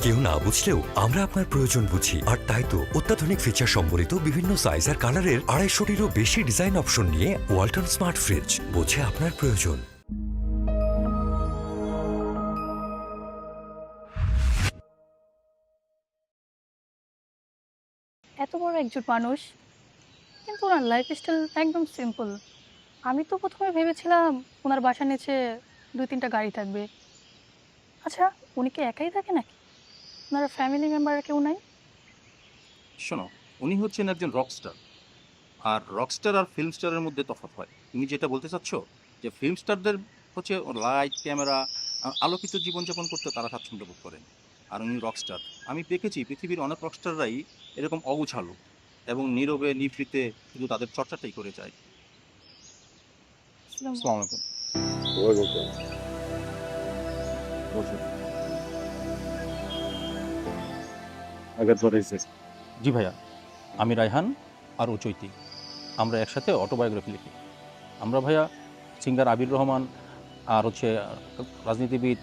কেউ না বুঝলেও আমরা আপনার প্রয়োজন বুঝি, আর তাই তো অত্যাধুনিক ফিচার সম্বলিত বিভিন্ন সাইজ আর কালারের 250-টিরও বেশি ডিজাইন অপশন নিয়ে ওয়ালটন স্মার্ট ফ্রিজ বোঝে আপনার প্রয়োজন। এত বড় একজন মানুষ, কিন্তু ওনার লাইফস্টাইল একদম সিম্পল। আমি তো প্রথমে ভেবেছিলাম ওনার বাসার নিচে 2-3টা গাড়ি থাকবে। আচ্ছা, উনি কি একাই থাকে নাকি ওনার ফ্যামিলি মেম্বার কেউ নাই? শোনো, উনি হচ্ছেন একজন রকস্টার। আর রকস্টার আর ফিল্ম স্টারের মধ্যে তফাৎ হয়। তুমি যেটা বলতে চাচ্ছ যে ফিল্ম স্টারদের হচ্ছে লাইট ক্যামেরা আলোকিত জীবনযাপন করতে তারা স্বাচ্ছন্দ্য বোধ করেন, আর উনি রকস্টার। আমি দেখেছি পৃথিবীর অনেক রকস্টাররাই এরকম অগুছালো এবং নীরবে নিভৃতে শুধু তাদের চর্চাটাই করে যায়। আসসালামু আলাইকুম। জি ভাইয়া, আমি রায়হান আর ও চৈতি, আমরা একসাথে অটোবায়োগ্রাফি লিখি। আমরা ভাইয়া সিঙ্গার আবির রহমান আর হচ্ছে রাজনীতিবিদ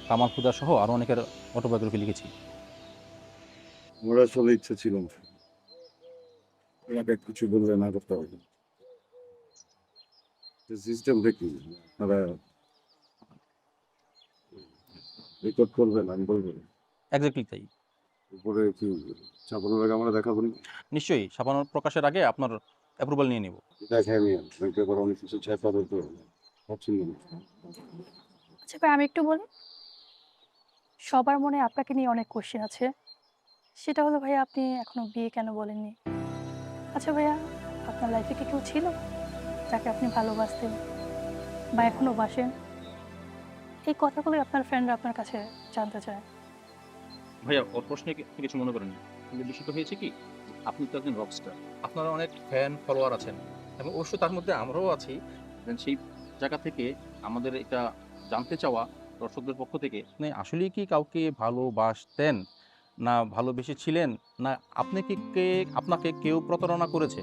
কামাল খুদা সহ আরও অনেকের অটোবায়োগ্রাফি লিখেছি। আমার আসলে ইচ্ছা ছিল না, কিছু বললে না করতে হবে। সিস্টেমটা কি আপনারা রেকর্ড করবেন, আমি বলবেন এক্স্যাক্টলি তাই। উপরে কি ছাপানোর আগে আমরা দেখাবো না? নিশ্চয়ই, ছাপানোর প্রকাশের আগে আপনার অ্যাপ্রুভাল নিয়ে নেব। দেখাই আমি পেপার অনেক কিছু ছাপাবে তো ভাবছি না। আচ্ছা ভাই, আমি একটু বলি। সবার মনে আপনাকে নিয়ে অনেক কোশ্চেন আছে। সেটা হলো ভাইয়া, আপনি এখনো বিয়ে কেন বলেননি? আচ্ছা ভাইয়া, আপনার লাইফে কি কেউ ছিল যাকে আপনি ভালোবাসতেন বা এখনো বাসেন? এই কথাগুলোই আপনার ফ্রেন্ডরা আপনার কাছে জানতে চায়। ভাইয়া, ওর প্রশ্নে কিছু মনে করেন না, কিন্তু বিষয়টা হয়েছে কি, আপনি তো একজন রকস্টার, আপনারা অনেক ফ্যান ফলোয়ার আছেন এবং অবশ্য তার মধ্যে আমরাও আছি। সেই জায়গা থেকে আমাদের এটা জানতে চাওয়া দর্শকদের পক্ষ থেকে, আপনি আসলে কি কাউকে ভালোবাসতেন, না ভালোবেসেছিলেন, না আপনাকে কেউ প্রতারণা করেছে?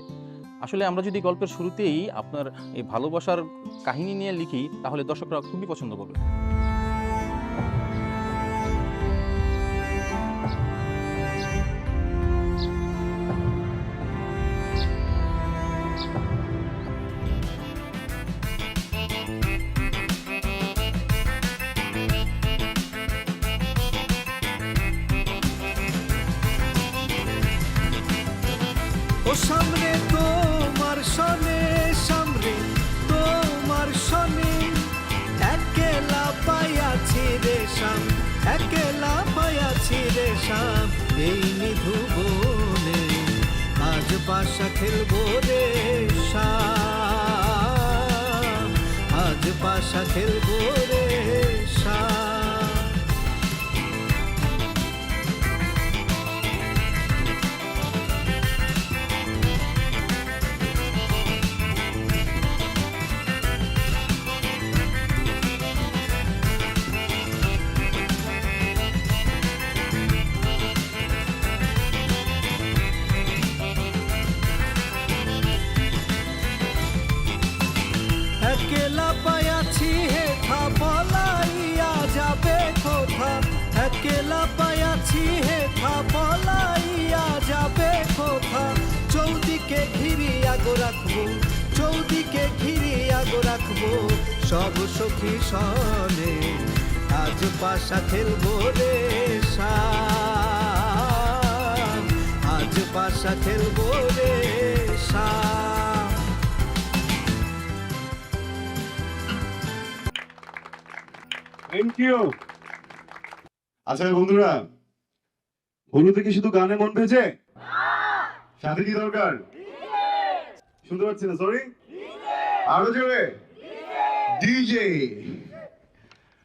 আসলে আমরা যদি গল্পের শুরুতেই আপনার এই ভালোবাসার কাহিনী নিয়ে লিখি, তাহলে দর্শকরা খুবই পছন্দ করবে। ও সামনে তোমার সনে, সামনে তোমার সনে, একলা পাইয়াছি রে শাম, একলা পাইয়াছি রে শাম, এই নিধুবনে আজ পাশা খেলবো রে শাম, আজ পাশা খেলবো রে শাম। একলা পায়াছি হেথা পলাইয়া যাবে কোথা, একলা পায়াছি হেথা পলাইয়া যাবে কোথা, চৌদিকে ঘিরিয়া গো রাখবো, চৌদিকে ঘিরিয়া গো রাখবো সব সখী সনে, আজ পাশা খেলবো রে শাম, আজ পাশা খেলবো রে শাম। Thank you. আচ্ছা বন্ধুরা, হলুদে কি শুধু গানে মন ভেজে? সাথে কি দরকার? শুনতে পাচ্ছি না, সরি। আরো জোরে ডিজে।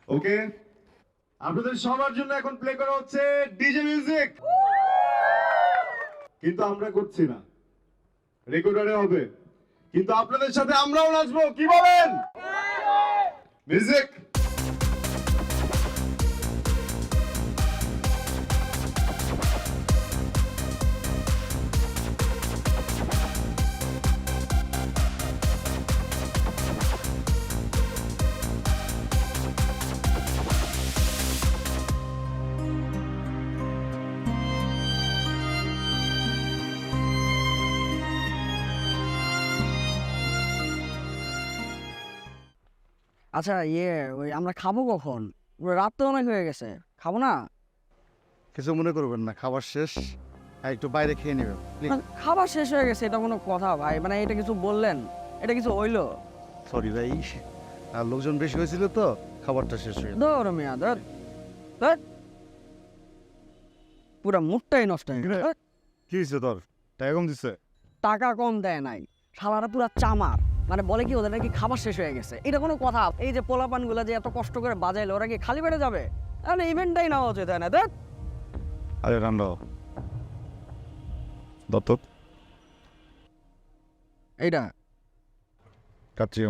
ওকে, আপনাদের সবার জন্য এখন প্লে করা হচ্ছে ডিজে মিউজিক। কিন্তু আমরা করছি না, রেকর্ডারে হবে, কিন্তু আপনাদের সাথে আমরাও নাচবো। কি বলেন? মিউজিক। আচ্ছা ওই আমরা খাবো কখন? রাত তো অনেক হয়ে গেছে, খাবো না? কিছু মনে করবেন না, খাবার শেষ, একটু বাইরে খেয়ে নেবেন। খাবার শেষ হয়ে গেছে এটা কোনো কথা ভাই? মানে এটা কিছু বললেন? এটা কিছু হইলো? সরি ভাই, আর লোকজন বেশি হয়েছিল তো খাবারটা শেষ হয়ে গেছে। ধর মিয়া ধর, পুরা মুডটাই নষ্ট হয়ে গেছে। ধ্যাৎ, কি হয়েছে তোর? টাকা কম দিচ্ছে? টাকা কম দেয় নাই, শালারা পুরা চামার। মানে বলে কি ওদের নাকি খাবার শেষ হয়ে গেছে, এটা কোনো কথা? এই যে পোলাপান গুলা যে এত কষ্ট করে বাজাইলো, ওরা কি খালি পেটে যাবে? তাহলে ইভেন্টটাই নেওয়া উচিত, তাই না? দেখ আরে রান্না দত্তক এইটা কাচ্চি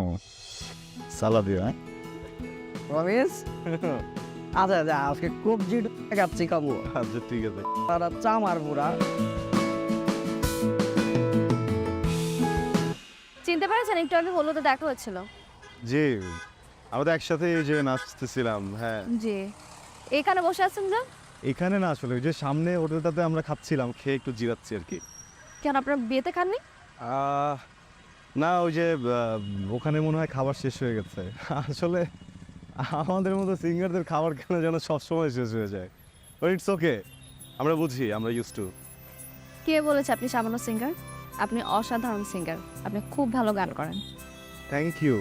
সালাদ দিয়ে, হ্যাঁ রমেশ। আচ্ছা আচ্ছা, আজকে কবজি কাচ্ছি খাবো। আচ্ছা ঠিক আছে। তারা চামার পুরা। চিনতে পেরেছেন? একটু আগে হলো তো দেখা হচ্ছিল। জি, আমরা তো একসাথে এই যে নাচতেছিলাম। হ্যাঁ, জি, এখানে বসে আছেন যে? এখানে না, আসলে ওই যে সামনে হোটেলটাতে আমরা খাচ্ছিলাম, খেয়ে একটু জিরাচ্ছি আর কি। কেন আপনার বিয়েতে খাননি? না, ওই যে ওখানে মনে হয় খাবার শেষ হয়ে গেছে। আসলে আমাদের মতো সিঙ্গারদের খাবার কেন যেন সবসময় শেষ হয়ে যায়। বাট ইটস ওকে, আমরা বুঝি, আমরা ইউজ টু। কে বলেছে আপনি সামান্য সিঙ্গার? আপনি অসাধারণ সিঙ্গার, আপনি খুব ভালো গান করেন। Thank you.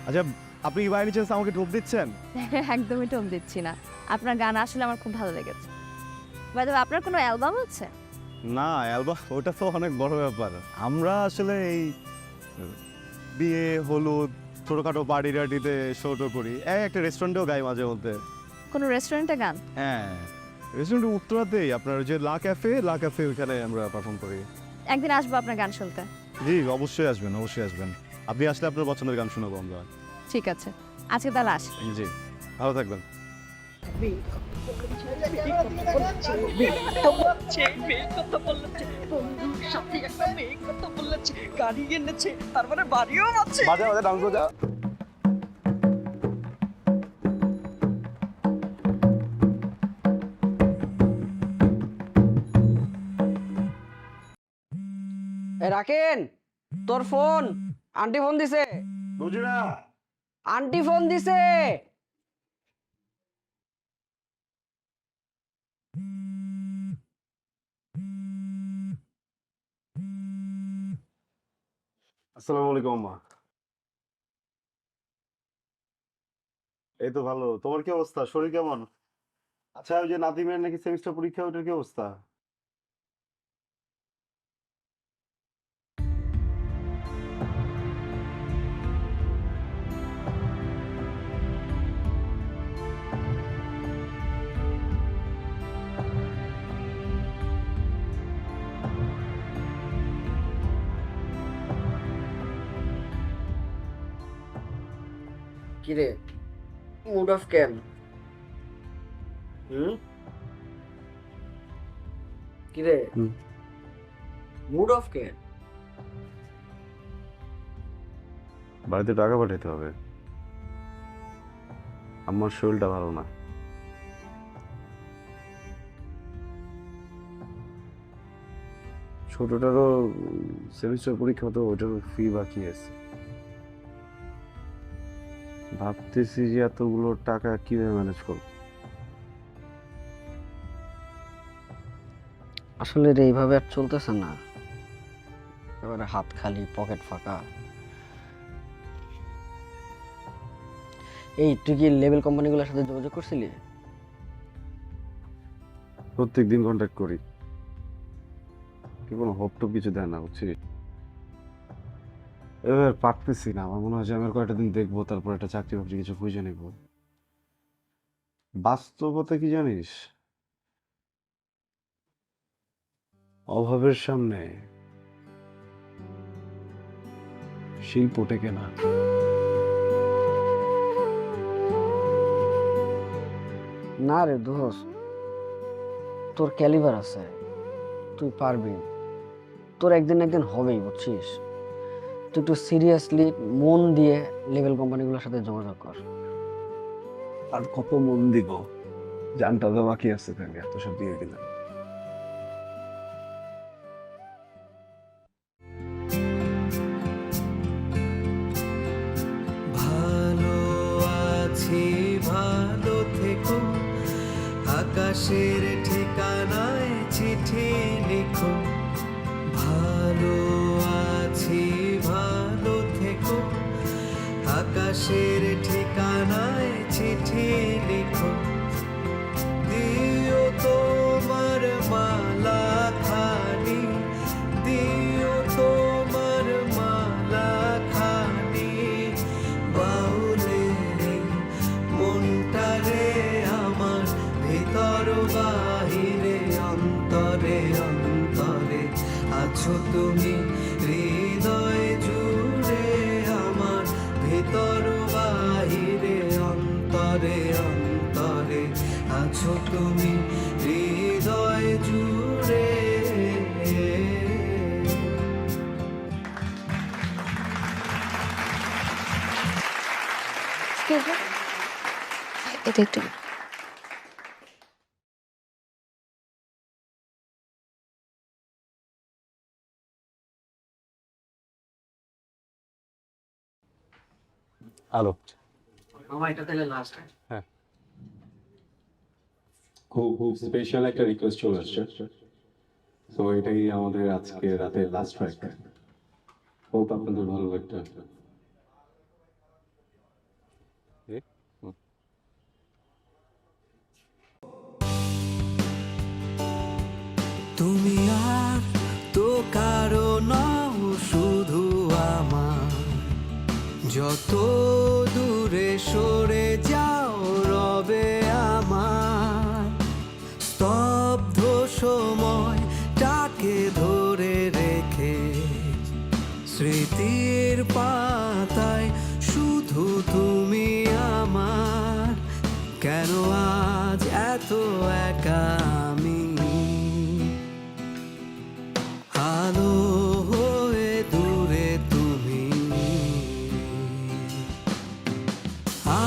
আচ্ছা, আপনি কি বাইরে চান্স আমাকে টোপ দিচ্ছেন? একদমই টোন দিচ্ছি না, আপনার গান আসলে আমার খুব ভালো লেগেছে। বাই দ্য ওয়ে, আপনার কোনো অ্যালবাম আছে? না, অ্যালবাম ওটা তো অনেক বড় ব্যাপার। আমরা আসলে এই বিয়ে, হলুদ, ছোটখাটো পার্টি টার্টিতে শোটো করি, একটা রেস্টুরেন্টেও গাই মাঝে মধ্যে। কোনো রেস্টুরেন্টে গান? হ্যাঁ, রেস্টুরেন্ট উত্তরাতেই, আপনার ওই যে লা ক্যাফে, ওইখানে আমরা পারফর্ম করি। একদিন আসবো আপনার গান শুনতে। জি, অবশ্যই আসবেন, অবশ্যই আসবেন। আপনি আসলে আপনার পছন্দের গান শোনাবো আমরা। ঠিক আছে, আজকে তাহলে আসি। জি, ভালো থাকবেন। বাজে বাজে ডান্স বাজা। রাখেন তোর ফোন, আন্টি ফোন দিছে। বুঝি না, আন্টি ফোন দিছে। আসসালামু আলাইকুম আম্মা। এই তো ভালো, তোমার কি অবস্থা? শরীর কেমন? আচ্ছা, ওই যে নাদিমের নাকি সেমিস্টার পরীক্ষা, ওটার কি অবস্থা? কিরে, মুড অফ কেন? কিরে, মুড অফ কেন? বাড়িতে টাকা পাঠাতে হবে, আমার শরীরটা ভালো না। ছোটটারও সেমিস্টার পরীক্ষা, তো ওটারও ফি বাকি আছে। ভাবতেছি যে এতগুলো টাকা কিভাবে ম্যানেজ করব। আসলে রে, এইভাবে আর চলতেছে না। এবারে হাত খালি, পকেট ফাঁকা। এই তুই কি লেভেল কোম্পানিগুলোর সাথে যোগাযোগ করছিলি? প্রত্যেকদিন কন্ট্যাক্ট করি, কি কোনো হোপ টোপ কিছু দেয় না, বুঝছিস? এবার পারতেছি না, আমার মনে হয় যে আমি আর কয়েকটা দিন দেখবো, তারপর একটা চাকরি বাকরি কিছু খুঁজে নেব। বাস্তবতা কি জানিস, অভাবের সামনে শিল্প টেকে না। না রে দোস্ত, তোর ক্যালিবার আছে, তুই পারবি। তোর একদিন একদিন হবেই, বুঝছিস? তুই একটু সিরিয়াসলি মন দিয়ে লেভেল কোম্পানিগুলোর সাথে যোগাযোগ কর। আর কত মন দিব, জানটা তো বাকি আছে, তাহলে এত সব দিয়ে দিলাম। ভালো আকাশের ঠিকানায় চিঠি লিখো, ভালো আছি ভালো থেকো। আকাশের ঠিকানায় চিঠি লিখো, দিও তোমার মালা খানি, দিও তোমার মালা খানি। বাউলের এই মনটারে আমার, ভিতর বাহিরে অন্তরে অন্তরে আছো তুমি, হৃদয় জুড়ে আমার, ভিতর বাহিরে অন্তরে অন্তরে আছো তুমি, হৃদয় জুড়ে। এটা একটু আলো আমার এটা তাহলে লাস্ট। খুব খুব স্পেশাল একটা রিকোয়েস্ট চলে আসছে, তো এটাই আমাদের আজকে রাতে লাস্ট ট্র্যাক। হোপ আপনাদের ভালো লাগবে। তুমি আর তো কারো নও, শুধু আমার। যত দূরে সরে যাও রবে আমার, স্তব্ধ সময়টাকে ধরে রেখে স্মৃতির পাতায় শুধু তুমি আমার। কেন আজ এত একা আমি, আলো হয়ে দূরে তুমি।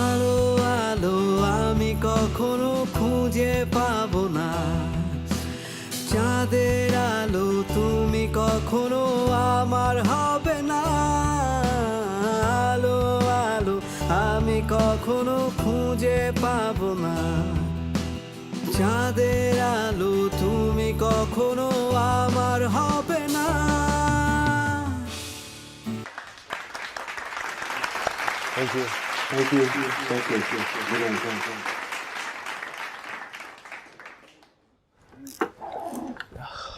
আলো আলো আমি কখনো খুঁজে পাবো না, চাঁদের আলো তুমি কখনো আমার হবে না। আলো আলো আমি কখনো খুঁজে পাবো না, চাঁদের আলো তুমি কখনো আমার হবে না। Thank you, thank you, thank you.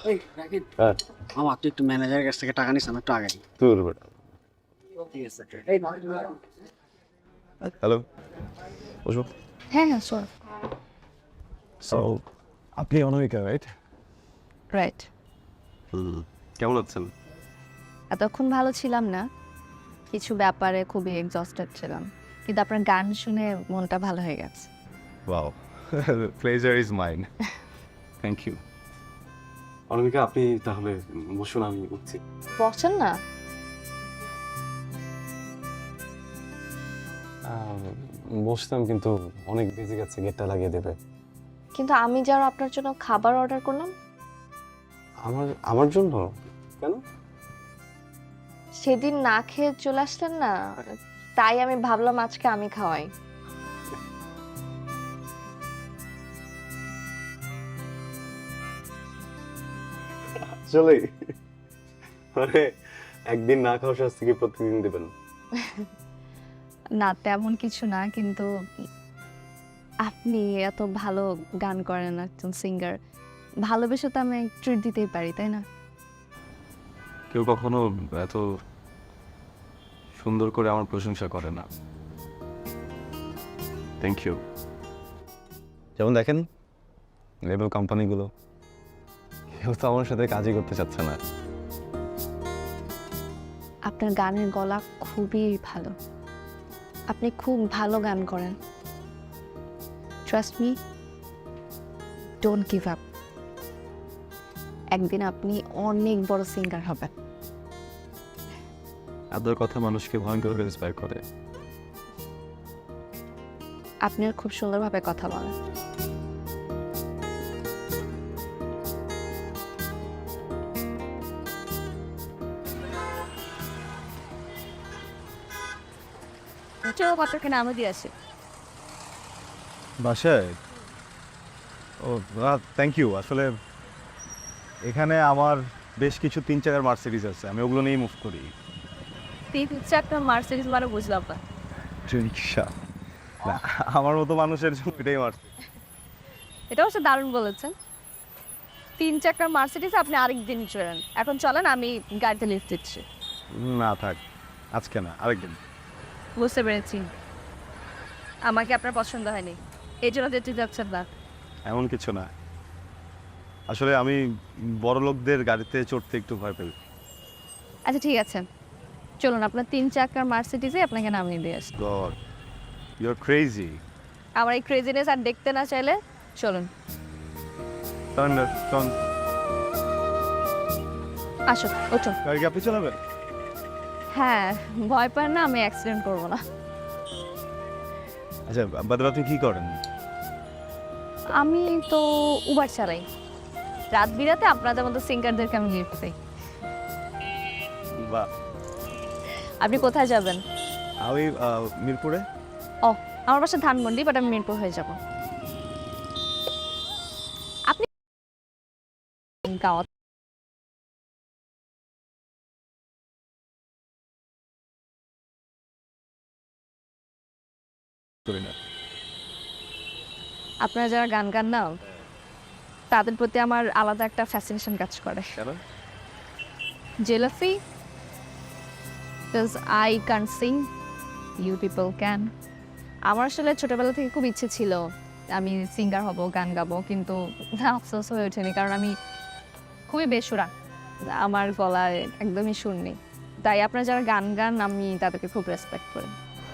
এই রাকিব, হ্যাঁ আমার তুই একটু ম্যানেজারের কাছ থেকে টাকা নিস, আমি একটু আগে নিই। তোর বেটা। ঠিক আছে। এই হ্যালো, বসো। হ্যাঁ হ্যাঁ শোন। সো আপনি অনামিকা, রাইট? রাইট। কেমন আছেন? এতক্ষণ ভালো ছিলাম না, কিছু ব্যাপারে খুবই এক্সস্টেড ছিলাম, কিন্তু আপনার গান শুনে মনটা ভালো হয়ে গেছে। Wow, pleasure is mine. Thank you. Anamika, আপনি তাহলে বসুন, আমি উঠছি। বসেন না। বসতাম, কিন্তু অনেক বেজে গেছে, গেটটা লাগিয়ে দেবে। কিন্তু আমি যারা আপনার জন্য খাবার অর্ডার করলাম, আমার জন্য কেন? সেদিন না খেয়ে চলে আসলেন না, তাই আমি ভাবলাম আজকে আমি খাওয়াই। আসলে মানে একদিন না খাওয়ার শাস্তি কি প্রতিদিন দেবেন? না তেমন কিছু না, কিন্তু আপনি এত ভালো গান করেন, একজন সিঙ্গার, ভালোবেসে তো আমি ট্রিট দিতেই পারি, তাই না? কেউ কখনো এত সুন্দর করে আমার প্রশংসা করে না। Thank you. যেমন দেখেন লেবেল কোম্পানিগুলো, কেউ তো আমার সাথে কাজই করতে চাচ্ছে না। আপনার গানের গলা খুবই ভালো, আপনি খুব ভালো গান করেন। Trust me, don't give up. একদিন আপনি অনেক বড় সিঙ্গার হবেন। আপনার কথা মানুষকে ভয়ঙ্কর ইন্সপায়ার করে। আপনিও খুব সুন্দরভাবে কথা বলেন। চলো পাত্রকে নামও দিয়ে আসে। বাসায় ও থ্যাংক ইউ। আসলে এখানে আমার বেশ কিছু 3 চাকার মার্সিডিজ আছে, আমি ওগুলো নিয়েই মুভ করি। 3 চাকার মার্সিডিজ মানে বুঝলাম না। রিক্সা না, আমার মতো মানুষের জন্য এটাই মার্সিডিজ। এটা অবশ্য দারুণ বলেছেন। 3 চাকার মার্সিডিজ আপনি আরেকদিন চলেন, এখন চলেন আমি গাড়িতে লিফট দিচ্ছি। না থাক, আজকে না, আরেকদিন। বুঝতে পেরেছি, আমাকে আপনার পছন্দ হয়নি, এই জন্য যেতে যাচ্ছেন না। এমন কিছু না, আসলে আমি বড় লোকদের গাড়িতে চড়তে একটু ভয় পাই। আচ্ছা ঠিক আছে, চলুন আপনার 3 চাকার মার্সিডিজে আপনাকে নামিয়ে দিয়ে আসি। God, you are crazy. আমার এই ক্রেজিনেস আর দেখতে না চাইলে চলুন। সারেন্ডার, চল। আসো, ওঠো। গাড়ি কি আপনি চালাবেন? হ্যাঁ, ভয় পান না, আমি অ্যাক্সিডেন্ট করবো না। আচ্ছা, বাদে আপনি কি করেন? আমি তো উবার চালাই, রাত বিরাতে আপনাদের মতো সিঙ্গারদেরকে আমি লিফট দিই। বা আপনি কোথায় যাবেন? আমি মিরপুরে। ও, আমার বাসা ধানমন্ডি, বাট আমি মিরপুর হয়ে যাব। আপনি গাঁও করি না। আপনারা যারা গান গান না, তাদের প্রতি আমার আলাদা একটা ফ্যাসিনেশন কাজ করে। কেন? Jealousy, because I can sing, you people can. আমার আসলে ছোটবেলা থেকে খুব ইচ্ছে ছিল আমি সিঙ্গার হব, গান গাবো, কিন্তু আফসোস হয়ে ওঠেনি, কারণ আমি খুবই বেসুরা, আমার গলায় একদমই সুর নেই। তাই আপনারা যারা গান গান, আমি তাদেরকে খুব রেসপেক্ট করি।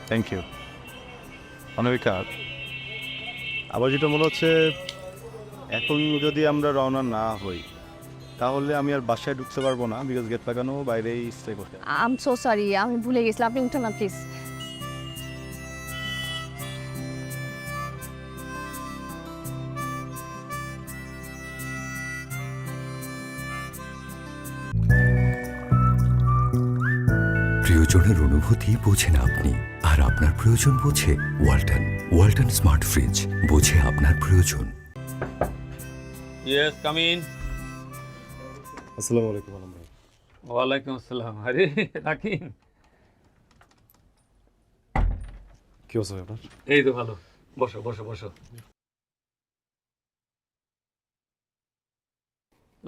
থ্যাংক ইউ অনামিকা। আবার যেটা মনে হচ্ছে, এখন যদি আমরা রওনা না হই তাহলে আমি আর বাসায় ঢুকতে পারবো না, বিকজ গেট লাগানো, বাইরেই স্টে করতে। আই এম সো সরি, আমি ভুলে গেছিলাম, আপনি উঠুন না প্লিজ। প্রিয়জনের অনুভূতি বোঝেন আপনি, আর আপনার প্রয়োজন বোঝে ওয়ালটন। ওয়ালটন স্মার্ট ফ্রিজ, বোঝে আপনার প্রয়োজন। Yes, come in. আসসালামু আলাইকুম আলম ভাই। ওয়ালাইকুম আসসালাম। আরে রাকিন, কি অবস্থা আপনার? এই তো ভালো, বসো বসো বসো।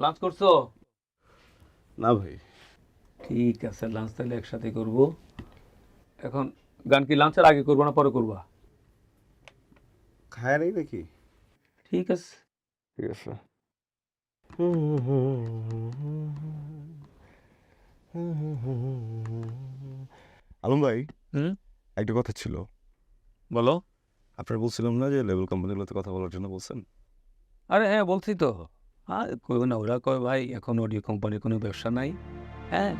লাঞ্চ করছো? না ভাই। ঠিক আছে, লাঞ্চ তাহলে একসাথে করব। এখন গান কি লাঞ্চের আগে করবো না পরে করবা? খায় নেই নাকি? ঠিক আছে। ঠিক আছে। আলম ভাই, একটা কথা ছিল। বলো। আপনার বলছিলাম না যে লেভেল কোম্পানিগুলোতে কথা বলার জন্য বলছেন? আরে হ্যাঁ, বলছি তো। আর কই না, ওরা কয় ভাই এখন অডিও কোম্পানির কোনো ব্যবসা নাই। হ্যাঁ,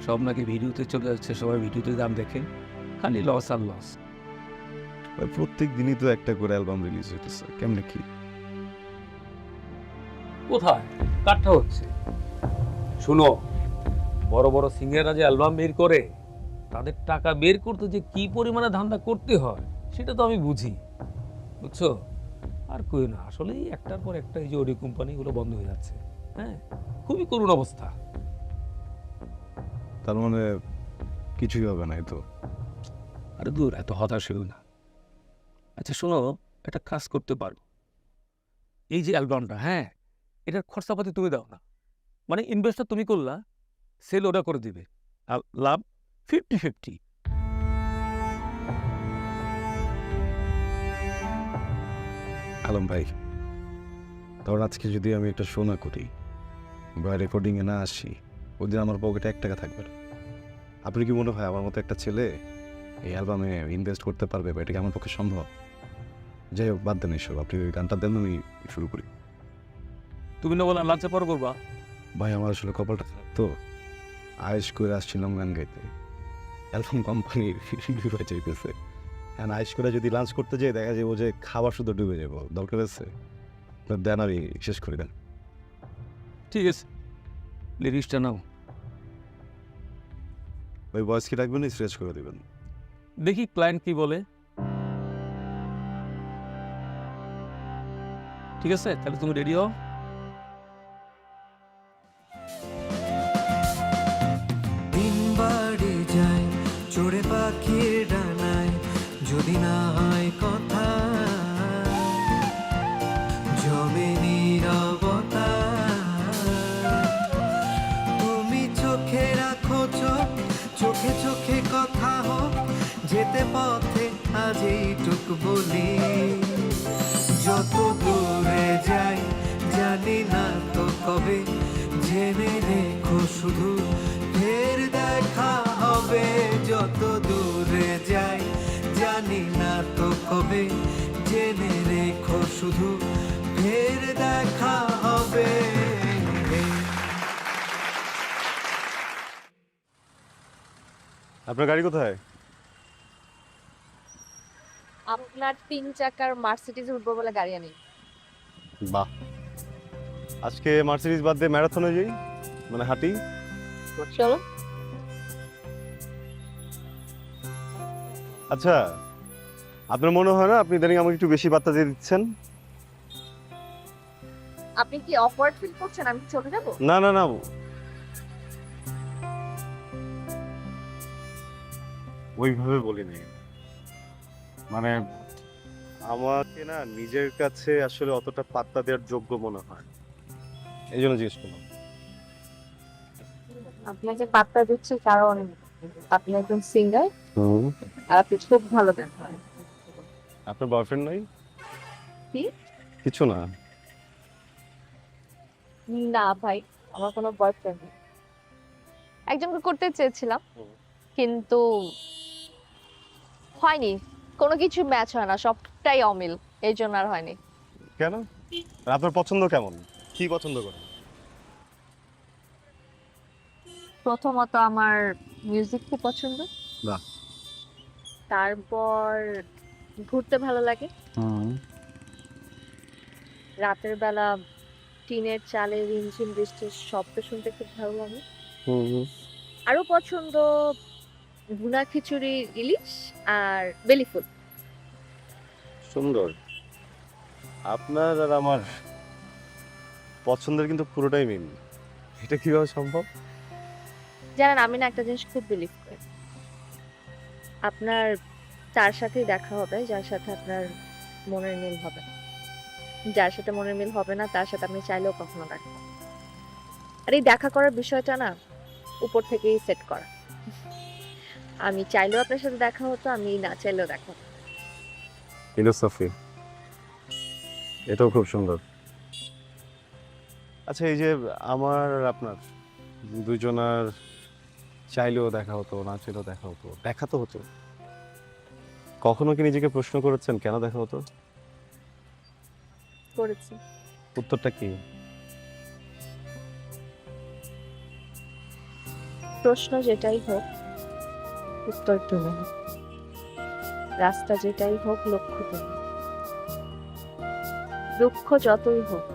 সব নাকি ভিডিওতে চলে যাচ্ছে, সবাই ভিডিওতে দাম দেখে, খালি লস আর লস। ভাই প্রত্যেক দিনই তো একটা করে অ্যালবাম রিলিজ হইতেছে, কেমনে কি? কোথায় কাঠটা হচ্ছে? শুনো, বড় বড় সিঙ্গাররা যে অ্যালবাম বের করে, তাদের টাকা বের করতে যে কি পরিমাণে ধান্দা করতে হয় সেটা তো আমি বুঝি, বুঝছো? আর কই না, আসলেই একটার পর একটা এই যে অডিও কোম্পানিগুলো বন্ধ হয়ে যাচ্ছে। হ্যাঁ, খুবই করুণ অবস্থা। তার মানে কিছুই হবে না, এই তো? আরে দূর, এত হতাশ হইও না। আচ্ছা শোনো, একটা কাজ করতে পারো। এই যে অ্যালবামটা, হ্যাঁ, এটার খরচাপাতি তুমি দাও না, মানে ইনভেস্টটা তুমি করলা, সেল ওরা করে দিবে, আর লাভ 50-50। আলম ভাই, ধর আজকে যদি আমি একটা শো না করি বা রেকর্ডিংয়ে না আসি, ওদিন আমার পকেটে 1 টাকা থাকবে না। আপনি কি মনে হয় আমার মতো একটা ছেলে এই অ্যালবামে ইনভেস্ট করতে পারবে, বা এটা কি আমার পক্ষে সম্ভব? যাই হোক, বাদ দেন এসব, আপনি ওই গানটা দেন, আমি শুরু করি। তুমি না বলা লাঞ্চে পর করবা? ভাই আমার আসলে কপালটা খারাপ তো, আয়েশ করে আসছিলাম গান গাইতে, অ্যালবাম কোম্পানির রিভিউ চাইতেছে। হ্যাঁ, আয়েশ করে যদি লাঞ্চ করতে যাই, দেখা যাবো যে খাবার শুধু ডুবে যাবো। দরকার আছে দেন, আমি শেষ করে দেন। ঠিক আছে, লিরিক্সটা নাও। ওই ভয়েস কি রাখবেন, শেষ করে দেবেন। দেখি ক্লায়েন্ট কি বলে। ঠিক আছে, তাহলে তুমি রেডি হও। দিন বাড়ে যায় চড়ে পাখির ডানায়, যদি না হয় কথা জমে নীরবতা। তুমি চোখে রাখো চোখ, চোখে চোখে কথা হোক, যেতে পথে আজ এইটুক বলি, যত দূরে যাই জানি না তো কবে, জেনে রেখো শুধু ফের দেখা হবে। যত দূরে যাই জানি না তো কবে, জেনে রেখো শুধু ফের দেখা হবে। আপনার গাড়ি কোথায়? আপনার 3 চাকার মার্সিডিজ উঠবো বলে গাড়ি আনি। বাহ, আজকে মার্সিডিজ বাদ দিয়ে ম্যারাথনে যাই, মানে হাঁটি। চলো। আচ্ছা, আপনার মনে হয় না আপনি ইদানিং আমাকে একটু বেশি বার্তা দিয়ে দিচ্ছেন? আপনি কি অকওয়ার্ড ফিল করছেন আমি চলে যাব? না না না, ওইভাবে বলিনি। মানে আমাকে না নিজের কাছে আসলে অতটা পাত্তা দেওয়ার যোগ্য মনে হয়, এই জন্য জিজ্ঞেস করলাম। আপনাকে পাত্তা দিচ্ছি কারণ আপনি একজন সিঙ্গার আর আপনি খুব ভালো গান করেন। আপনার বয়ফ্রেন্ড নাই? কি? কিছু না। না ভাই, আমার কোনো বয়ফ্রেন্ড নেই। একজনকে করতে চেয়েছিলাম কিন্তু হয়নি, কোনো কিছু ম্যাচ হয় না, সবটাই অমিল, এই জন্য আর হয়নি। কেন? আর আপনার পছন্দ কেমন? কি পছন্দ করেন? প্রথমত আমার মিউজিক খুব পছন্দ। বাহ। তারপর ঘুরতে ভালো লাগে। রাতের বেলা টিনের চালে রিমঝিম বৃষ্টির শব্দ শুনতে খুব ভালো লাগে। আরো পছন্দ ভুনা খিচুড়ি, ইলিশ আর বেলি ফুল। সুন্দর। আপনার আর আমার পছন্দের কিন্তু পুরোটাই মিল, এটা কিভাবে সম্ভব? জানেন, আমি না একটা জিনিস খুব বিলিভ করি, আপনার তার সাথেই দেখা হবে যার সাথে আপনার মনের মিল হবে, যার সাথে মনের মিল হবে না তার সাথে আপনি চাইলেও কখনো দেখা হবে। আর এই দেখা করার বিষয়টা না উপর থেকেই সেট করা। আমি চাইলেও আপনার সাথে দেখা হতো, আমি না চাইলেও দেখা হতো। ফিলোসফি, এটাও খুব সুন্দর। আচ্ছা, এই যে আমার আর আপনার দুজনার চাইলেও দেখা হতো, না চাইলেও দেখা হতো, দেখা তো হতো। কখনো কি নিজেকে প্রশ্ন করেছেন কেন দেখা হতো? করেছি। উত্তরটা কি? প্রশ্ন যেটাই হোক উত্তর তুমি, রাস্তা যেটাই হোক লক্ষ্য তুমি, দুঃখ যতই হোক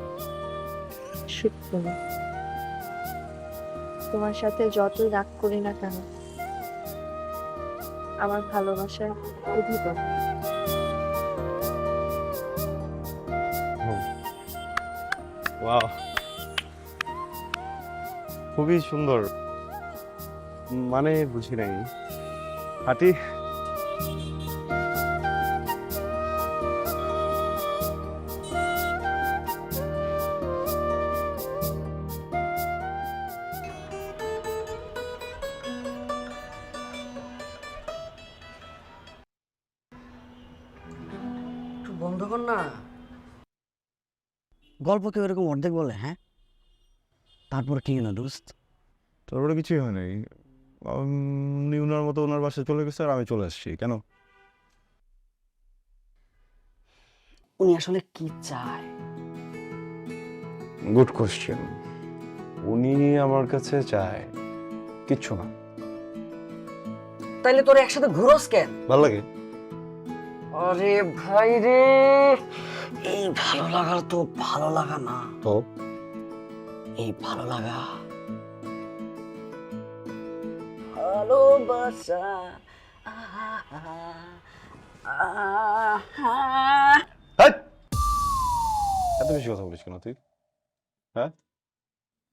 সুখ তুমি, তোমার সাথে যতই রাগ করি না কেন আমার ভালোবাসার অধিকার। ওয়াও, খুবই সুন্দর। মানে বুঝি নাই। হাঁটি। একটু বন্ধ কর না। গল্প কেউ এরকম অর্ধেক বলে? হ্যাঁ, তারপর কি না দোস্ত? তারপরে কিছুই হয় নাই। উনি ওনার মতো ওনার বাসায় চলে গেছে আর আমি চলে আসছি। কেন? উনি আসলে কি চায়? Good question. উনি আমার কাছে চায় কিচ্ছু না। তাইলে তোর একসাথে ঘুরোস কেন? ভালো লাগে। আরে ভাই রে, এই ভালো লাগার তো ভালো লাগা না, তো এই ভালো লাগা ভালোবাসা। হাট! এত বেশি কথা বলিস কেন তুই? হ্যাঁ,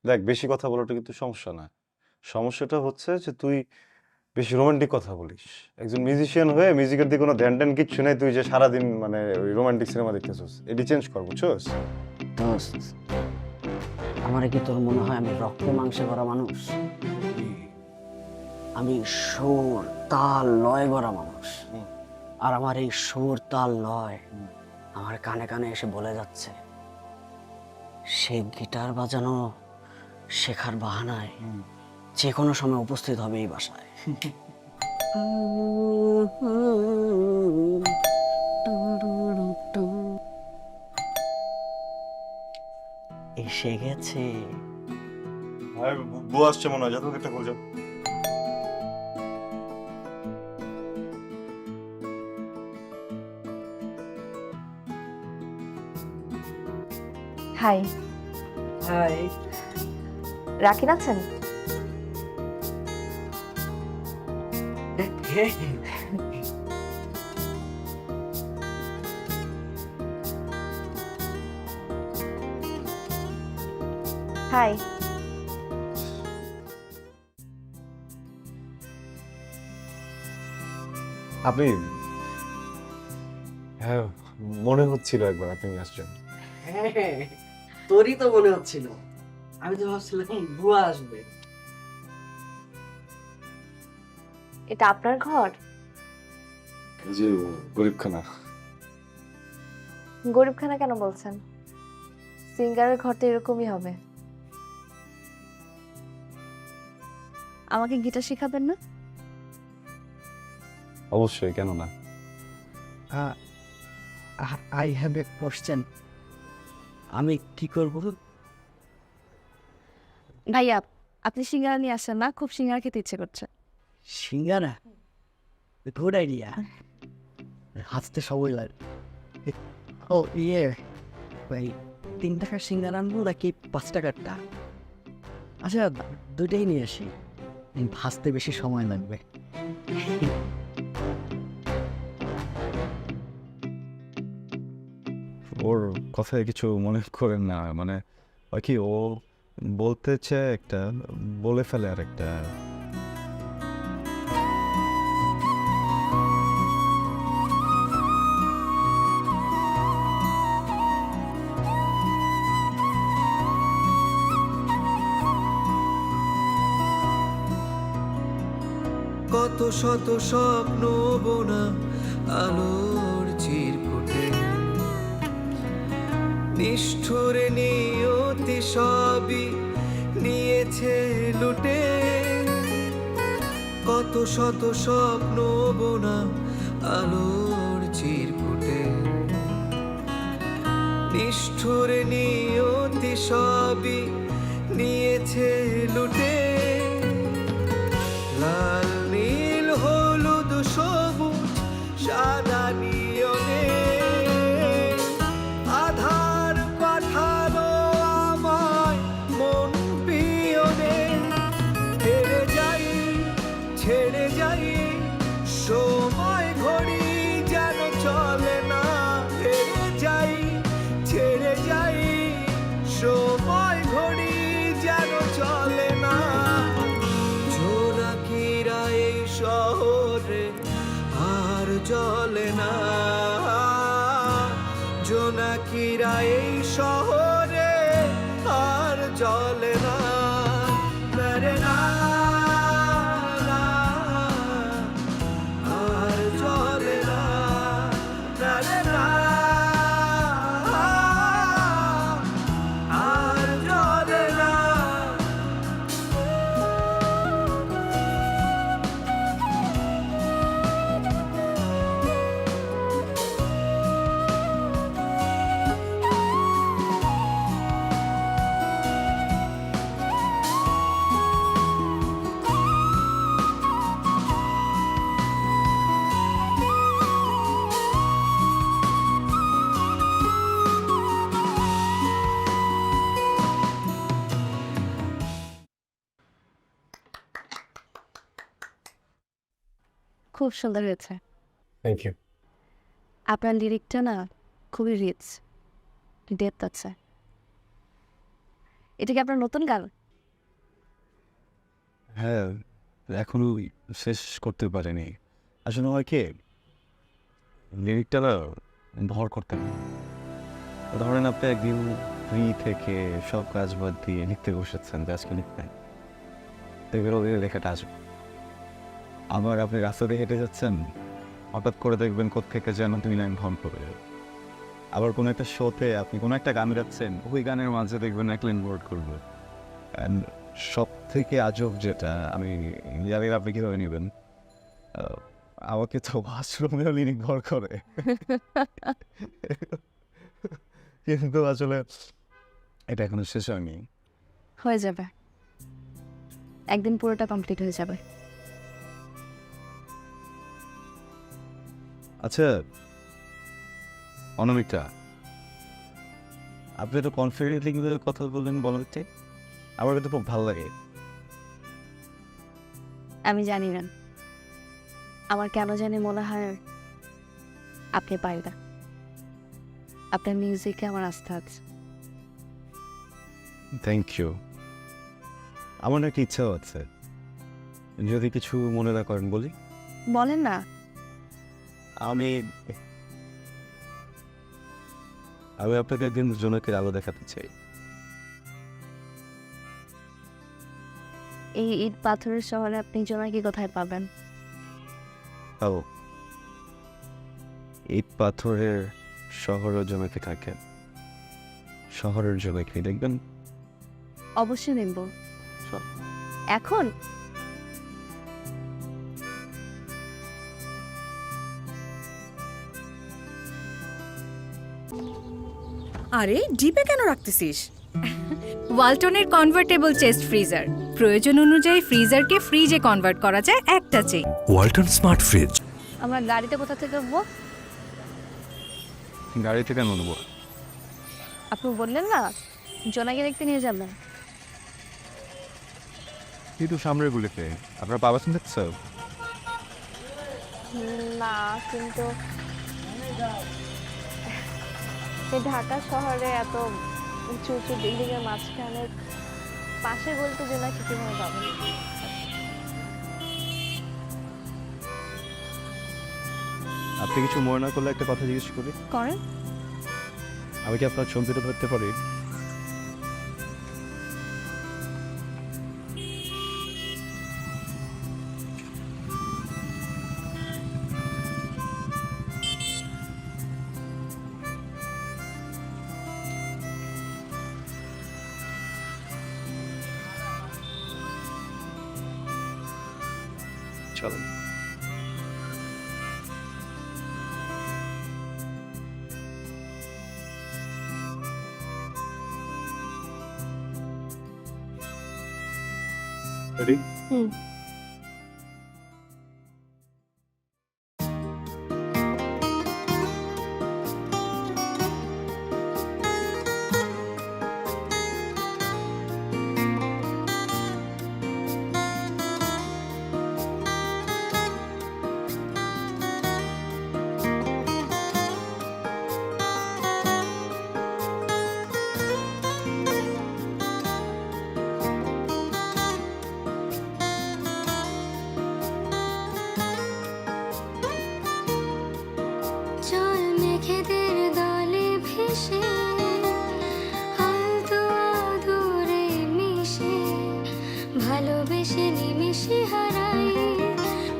দেখ বেশি কথা বলাটা কিন্তু সমস্যা না। সমস্যাটা হচ্ছে যে তুই বেশি রোমান্টিক কথা বলিস। একজন মিউজিশিয়ান হয়ে মিউজিকের দিকে কোনো ধ্যান ট্যান কিচ্ছু নেই, তুই যে সারাদিন মানে ওই রোমান্টিক সিনেমা দেখতেছিস, এটি চেঞ্জ কর, বুঝছস? দোস্ত, আমারে কি তোর মনে হয় আমি রক্তে মাংসে ভরা মানুষ? আমি সুর তাল লয় ভরা মানুষ। আর আমার এই সুর তাল লয় আমার কানে কানে এসে বলে যাচ্ছে, সে গিটার বাজানো শেখার বাহানায় যে কোনো সময় উপস্থিত হবে এই বাসায়। এসে গেছে। বউ আসছে মনে হয়, যত একটা করে যাও। High, high. রাকিব আছেন? হাই। আপনি, হ্যাঁ মনে হচ্ছিল একবার আপনি আসছেন। হ্যাঁ, তোরই তো মনে হচ্ছিল। আমি তো ভাবছিলাম বুয়া আসবে। এটা আপনার ঘর? জি, গরিবখানা। গরিবখানা কেন বলছেন? সিঙ্গারের ঘর তো এরকমই হবে। আমাকে গিটার শেখাবেন না? অবশ্যই, কেন না। I have a question. আমি কি করব? ভাইয়া, আপনি সিঙ্গারা নিয়ে আসেন না, খুব সিঙ্গারা খেতে ইচ্ছে করছে। সিঙ্গারা? Good idea. হাসতে সবই লাগে। ও ইয়ে, ভাই 3 টাকার সিঙ্গারা আনবো নাকি 5 টাকারটা? আচ্ছা, দুইটাই নিয়ে আসি, ভাজতে বেশি সময় লাগবে। ওর কথায় কিছু মনে করেন না, মানে ওই কি ও বলতে চায় একটা, বলে ফেলে আর একটা। কত শত স্বপ্ন বোনা আলোর চিরকুটে, নিষ্ঠুর নিয়তি সবই নিয়েছে লুটে। কত শত স্বপ্ন বোনা আলোর চিরকুটে, নিষ্ঠুর নিয়তি সবই নিয়েছে লুটে। লাল নীল হলুদ সবুজ সাদা নিয়নে আধার পাঠালো আমায় মন পিয়নে। ছেড়ে যাই সময় ঘড়ি যেন চলে না। ছেড়ে যাই সময় ঘড়ি যেন চলে না। জোনাকিরা এই শহরে আর জ্বলে না। জোনাকিরা এই শহরে আর জ্বলে না। মেরে না, আর জ্বলে না। মেরে না, আর জ্বলে না। খুব সুন্দর হয়েছে। Thank you. আপনার লিরিকটা না খুবই রিচ। ডেপথ আছে। এটা কি আপনার নতুন গান? হ্যাঁ, এখনো শেষ করতে পারিনি। আসলে হয় কি, লিরিকটা না ভর করতে হবে। ধরেন আপনি একদিন ফ্রি থেকে সব কাজ বাদ দিয়ে লিখতে বসেছেন যে আজকে লিখবেন, দেখবেন ওদের লেখাটা আসবে। আবার আপনি রাস্তা দিয়ে হেঁটে যাচ্ছেন, হঠাৎ করে দেখবেন কোত্থেকে যেন 2 লাইন ভন করে। আবার কোনো একটা শোতে আপনি কোনো একটা গান গাচ্ছেন, ওই গানের মাঝে দেখবেন 1 লাইন ওয়ার্ড করবে। অ্যান্ড সব থেকে আজব যেটা, আমি জানি না আপনি কীভাবে নেবেন, আমাকে তো ওয়াশরুমেও লিরিক ভর করে। কিন্তু আসলে এটা এখনো শেষ হয়নি। হয়ে যাবে, একদিন পুরোটা কমপ্লিট হয়ে যাবে। আচ্ছা অনামিকা, আপনি তো কনফিডেন্টলি কথা বললেন বলতে, আমার কিন্তু খুব ভালো লাগে। আমি জানি না, আমার কেন জানি মনে হয় আপনি পারবেন। আপনার মিউজিকে আমার আস্থা আছে। Thank you. আমার একটা ইচ্ছাও আছে, যদি কিছু মনে না করেন বলি। বলেন না। আমি আপনাকে একদিন জোনাকির আলো দেখাতে চাই। এই ইট পাথরের শহরে আপনি জোনাকি কোথায় পাবেন? ও, ইট পাথরের শহরও জোনাকি থাকে, শহরের জোনাকি দেখবেন। অবশ্যই দেখব। এখন আরে ডিপে কেন রাখতেছিস? ওয়ালটনের কনভার্টেবল চেস্ট ফ্রিজার, প্রয়োজন অনুযায়ী ফ্রিজারকে ফ্রিজে কনভার্ট করা যায় একটা চেয়ে। Walton smart fridge. আমরা গাড়িতে কোথা থেকে উঠবো? গাড়ি থেকে নেবো। আপনি বললেন না জোনাকি দেখতে নিয়ে যাবেন। কিন্তু সামনের গুলিতে আপনার বাবা শুনতে না, কিন্তু এই ঢাকা শহরে এত উঁচু উঁচু বিল্ডিং এর মাঝখানে পাশে বলতে জোনাকি কিভাবে পাবেন? আপনি কিছু মনে না করলে একটা কথা জিজ্ঞেস করি। করেন। আমি কি আপনার ছবিটা ধরতে পারি? চলেন। Ready? চল মেঘেদের দলে ভেসে আলতো আদরে মিশে ভালোবেসে নিমিশে হারাই।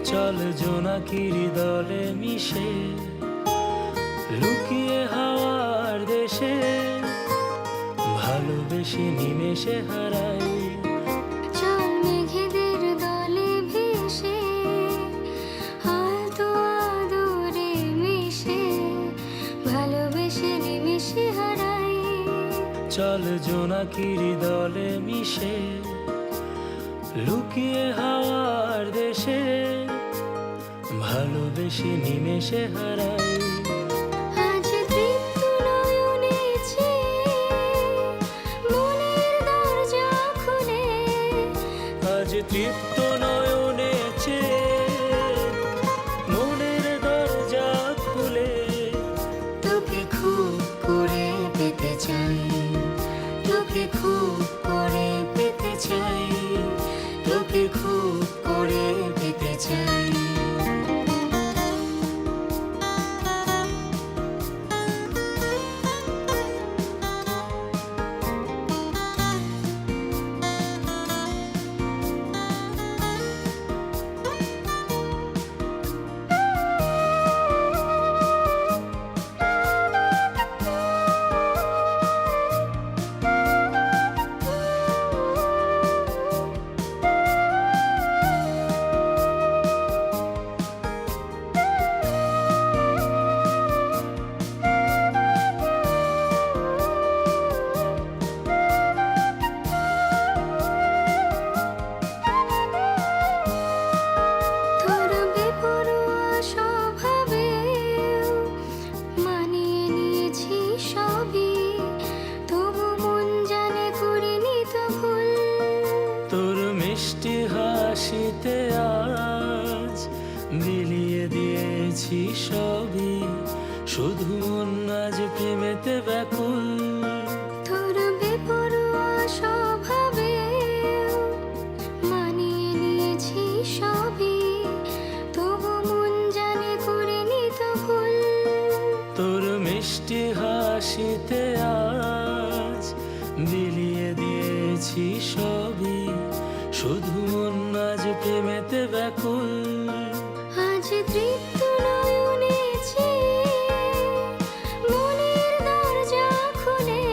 চল জোনাকির দলে মিশে লুকিয়ে হাওয়ার দেশে ভালোবেসে নিমেষে হারাই। চল মেঘেদের দলে ভেসে আলতো আদরে মিশে ভালোবেসে নিমিশে হারাই। চল জোনাকির দলে মিশে লুকিয়ে হাওয়ার দেশে ভালোবেসে নিমেষে হারাই। আজ তৃপ্ত নয়নে মনের দরজা খুলে, আজ তৃপ্ত নয়নে মনের দরজা খুলে তোকে খুব করে পেতে তোকে খুব করে পেতে চাই, তোকে খুব করে পেতে চাই। তোর বেপরোয়া স্বভাবে মানিয়ে নিয়েছি সবই, তবু মন জানে করিনি তো ভুল। তোর মিষ্টি হাসিতে আজ বিলিয়ে দিয়েছি সবই, শুধু মন আজ প্রেমেতে ব্যাকুল। তোর বেপরোয়া স্বভাবে মানিয়ে নিয়েছি সবই, তবু মন জানে করিনি তো ভুল। তোর মিষ্টি হাসিতে আজ বিলিয়ে দিয়েছি সবই, শুধু মন আজ প্রেমেতে ব্যাকুল। আজ তৃপ্ত নয়নে মনের দরজা খুলে,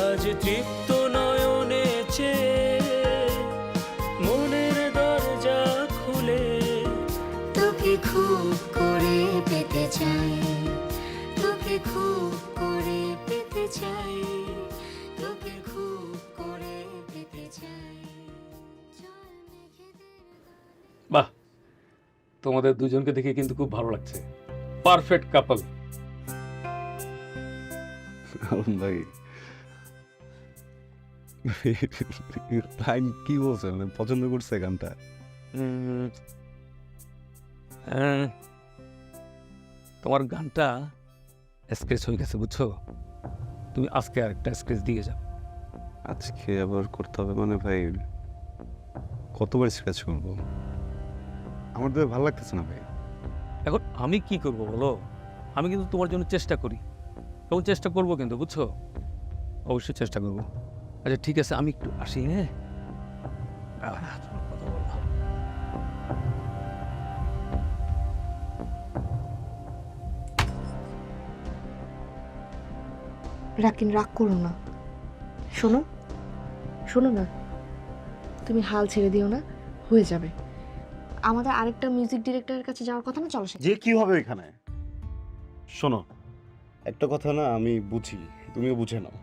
আজ তৃপ্ত নয়নে মনের দরজা খুলে, তোকে খুব করে পেতে চাই, তোকে খুব করে পেতে চাই, তোকে খুব করে পেতে চাই। চল মেঘেদের বাহ, তোমাদের দুজনকে দেখে কিন্তু খুব ভালো লাগছে। Perfect couple. আলম ভাই লাইন কি বলছে, মানে পছন্দ করছে গানটা? তোমার গানটা স্কেচ হয়ে গেছে, বুঝছো? তুমি আজকে আরেকটা স্কেচ দিয়ে যাও। আজকে আবার করতে হবে মানে ভাই, কতবার স্ক্র্যাচ করবো? আমার তো ভালো লাগতেছে না ভাই। এখন আমি কি করব বলো? আমি কিন্তু তোমার জন্য চেষ্টা করি এবং চেষ্টা করব কিন্তু, বুঝছো? অবশ্যই চেষ্টা করব। আচ্ছা ঠিক আছে, আমি একটু আসি। হ্যাঁ, কথা বলবো। রাকিন, রাগ করো না। শোনো শোনো না, তুমি হাল ছেড়ে দিও না, হয়ে যাবে। আমাদের আরেকটা মিউজিক ডিরেক্টরের কাছে যাওয়ার কথা না, চলো যে কি হবে এখানে? শোনো, একটা কথা না আমি বুঝি, তুমিও বুঝে নাও।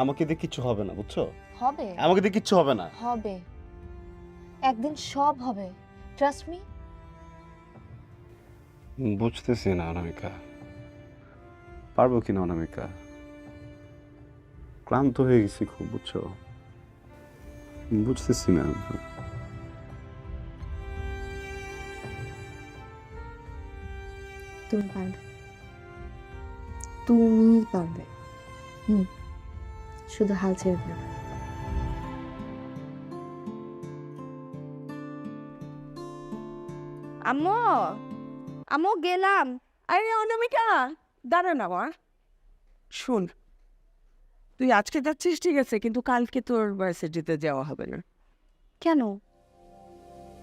আমাকে দিয়ে কিচ্ছু হবে না, বুঝছো? হবে আমাকে দিয়ে কিচ্ছু হবে না। হবে, একদিন সব হবে, ট্রাস্ট মি। বুঝতেছি না অনামিকা, পারবো কিনা অনামিকা। ক্লান্ত হয়ে গেছি খুব, বুঝছো? বুঝতেছি না। তুমি পারবে, তুমি পারবে। শুধু হাল ছেড়ে দিও না। আম্মু, আম্মু গেলাম। আরে অনামিকা, দাঁড়া না মা। শোন, তুই আজকে যাচ্ছিস ঠিক আছে, কিন্তু কালকে তোর ভার্সিটিতে যাওয়া হবে না। কেন?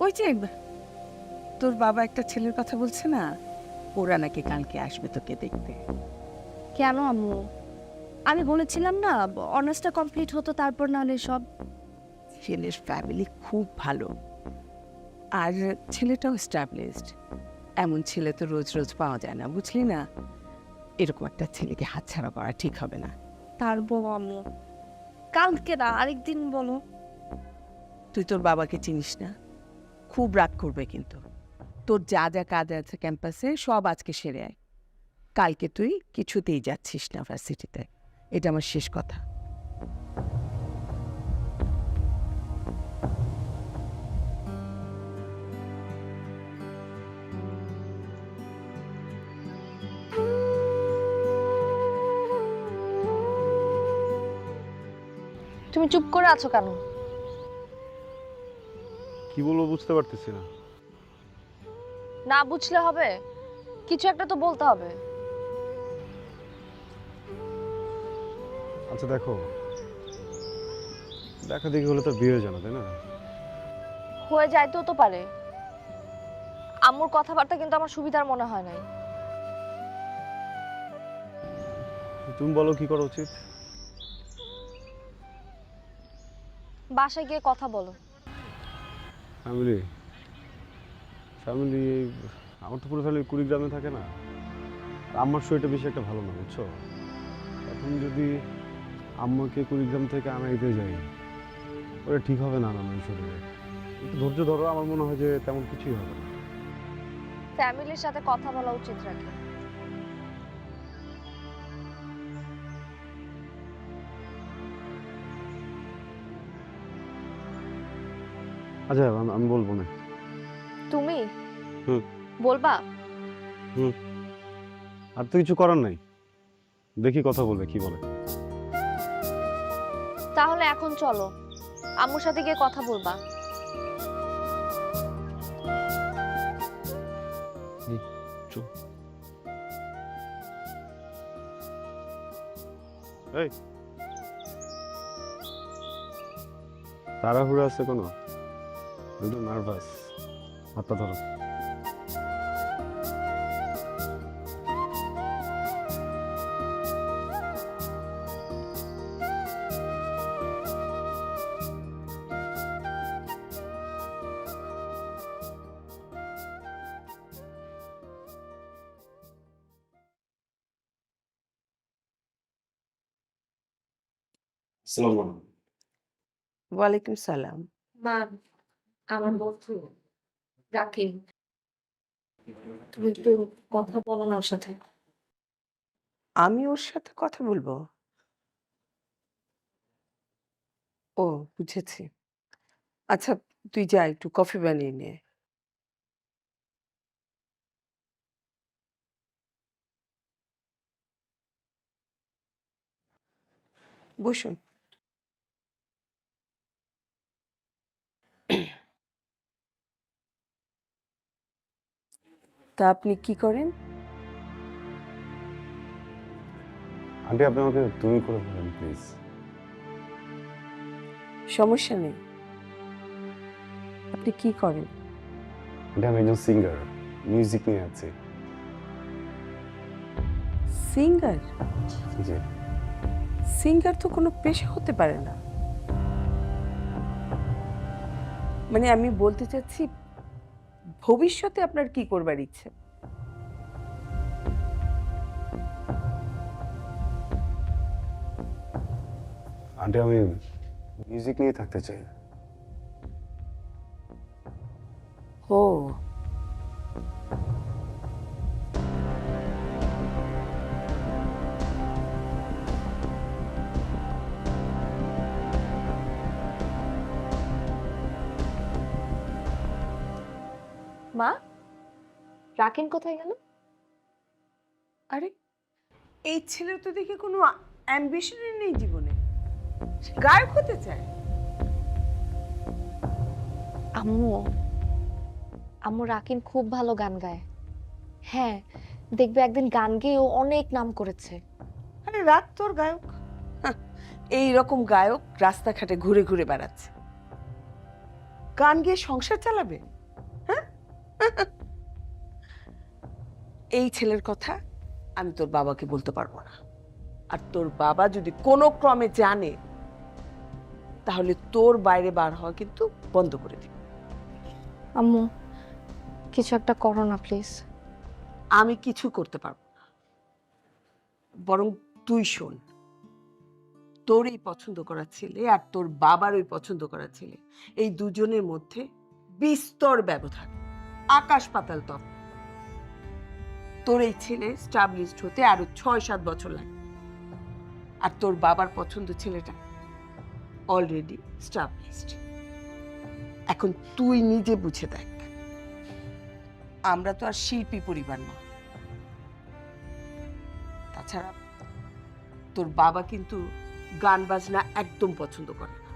ওই যে তোর বাবা একটা ছেলের কথা বলছে না, ওরা নাকি কালকে আসবে তোকে দেখতে। কেন আম্মু? আমি বলেছিলাম না অনার্সটা কমপ্লিট হতো, তারপর নাহলে সব। ছেলের ফ্যামিলি খুব ভালো, আর ছেলেটাও স্টাবলিশড। এমন ছেলে তো রোজ রোজ পাওয়া যায় না, বুঝলি না? এরকম একটা ছেলেকে হাতছাড়া করা ঠিক হবে না। পারবো আম্মু, কালকে না আরেকদিন বলো। তুই তোর বাবাকে চিনিস না, খুব রাগ করবে কিন্তু। তোর যা যা কাজ আছে ক্যাম্পাসে সব আজকে সেরে আয়। কালকে তুই কিছুতেই যাচ্ছিস না ভার্সিটিতে, এটা আমার শেষ কথা। তুমি চুপ করে আছো কেন? কি বলবো বুঝতে পারতেছি না। না বুঝলে হবে, কিছু একটা তো বলতে হবে। আচ্ছা দেখো, দেখা দেখি হলে তো বিয়ে হয়ে জানা, তাই না? হয়ে যাইতেও তো পারে। আম্মুর কথাবার্তা কিন্তু আমার সুবিধার মনে হয় নাই। তুমি বলো কি করা উচিত? বাসায় গিয়ে কথা বলো। ফ্যামিলি ফ্যামিলি আমার তো পুরো ফ্যামিলি কুড়িগ্রামে থাকে না। আমার শরীরটা বেশি একটা ভালো না, বুঝছো? এখন যদি আম্মাকে কুড়িগ্রাম থেকে আনাইতে যাই, ওটা ঠিক হবে না আমার শরীরে। একটু ধৈর্য ধরো, আমার মনে হয় যে তেমন কিছুই হবে না। ফ্যামিলির সাথে কথা বলা উচিত রাখে। আচ্ছা আমি বলবো না। তুমি হুম। বলবা? আর তো কিছু করার নাই, দেখি কথা বলবে কি বলে। তাহলে এখন চলো, আম্মুর সাথে গিয়ে কথা বলবা। এই তাড়াহুড়ো আছে কোনো? একটু নার্ভাস, হাতটা ধরো। আসসালামু আলাইকুম। ওয়ালাইকুম সালাম। মা, আমার বন্ধু রাকিব, তুমি একটু কথা বলো না ওর সাথে। আমি ওর সাথে কথা বলবো? ও, বুঝেছি। আচ্ছা, তুই যা, একটু কফি বানিয়ে নে। বসুন। তা আপনি কি করেন? আন্টি আপনি আমাকে তুমি করে বলেন প্লিজ। সমস্যা নেই। আপনি কি করেন? আন্টি আমি একজন সিঙ্গার, মিউজিক নিয়ে আছি। সিঙ্গার? জি। সিঙ্গার তো কোনো পেশা হতে পারে না। মানে আমি বলতে চাচ্ছি, ভবিষ্যতে আপনার কি করবার ইচ্ছে? আন্টি আমি মিউজিক নিয়ে থাকতে চাই। ও, মা, রাকিন কোথায় গেল? আরে এই ছেলের তো দেখে কোনো অ্যাম্বিশনই নেই জীবনে, সে গায়ক হতে চায়। আম্মু, আম্মু রাকিন খুব ভালো গান গায়। হ্যাঁ, দেখবে একদিন গান গেয়ে ও অনেক নাম করেছে। আরে রাত তোর গায়ক, এই রকম গায়ক রাস্তাঘাটে ঘুরে ঘুরে বেড়াচ্ছে, গান গেয়ে সংসার চালাবে? হ্যাঁ, এই ছেলের কথা আমি তোর বাবাকে বলতে পারবো না। আর তোর বাবা যদি কোনো ক্রমে জানে, তাহলে তোর বাইরে বার হওয়া কিন্তু বন্ধ করে দিবে। আম্মু, কিছু একটা করো না প্লিজ। আমি কিছু করতে পারবো না, বরং তুই শোন, তোর এই পছন্দ করা ছেলে আর তোর বাবার ওই পছন্দ করা ছেলে, এই দুজনের মধ্যে বিস্তর ব্যবধান, আকাশ পাতাল তফাৎ। তোর এই ছেলে স্টাবলিশড হতে আরো ৬-৭ বছর লাগে, আর তোর বাবার পছন্দ ছেলেটা অলরেডি স্টাবলিশড। এখন তুই নিজে বুঝে দেখ, আমরা তো আর শিল্পী পরিবার না। তাছাড়া তোর বাবা কিন্তু গান বাজনা একদম পছন্দ করে না।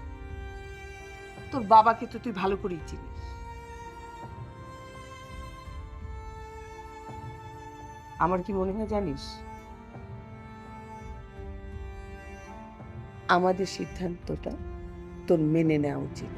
তোর বাবাকে তো তুই ভালো করেই চিনিস। আমার কি মনে হয় জানিস, আমাদের সিদ্ধান্তটা তোর মেনে নেওয়া উচিত।